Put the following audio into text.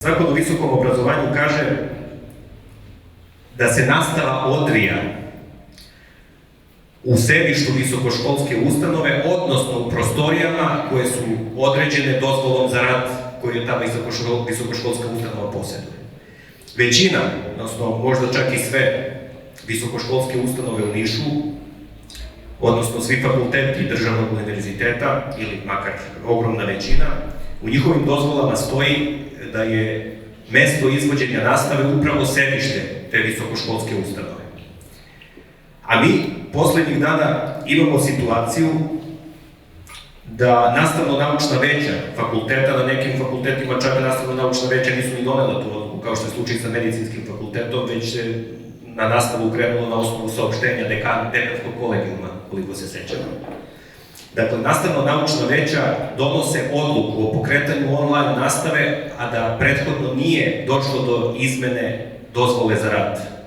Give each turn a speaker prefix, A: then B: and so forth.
A: Zakon o visokom obrazovanju kaže da se nastava odvija u sedištu visokoškolske ustanove, odnosno u prostorijama koje su određene dozvolom za rad koju je ta visokoškolska ustanova posjeduje. Većina, odnosno možda čak i sve visokoškolske ustanove u Nišu, odnosno svi fakulteti državnog univerziteta, ili makar ogromna većina, u njihovim dozvolama stoji da je mesto izvođenja nastave upravo sedište te visokoškolske ustanove. A mi poslednjih dana imamo situaciju da nastavno-naučna veća fakulteta, na nekim fakultetima čak nastavno-naučna veća nisu ni donela tu odluku, kao što je slučaj sa medicinskim fakultetom, već se na nastavu krenulo na osnovu saopštenja dekanskog kolegijuma, koliko se sećamo. Dakle, nastavno-naučna veća donose odluku o pokretanju online nastave, a da prethodno nije došlo do izmene dozvole za rad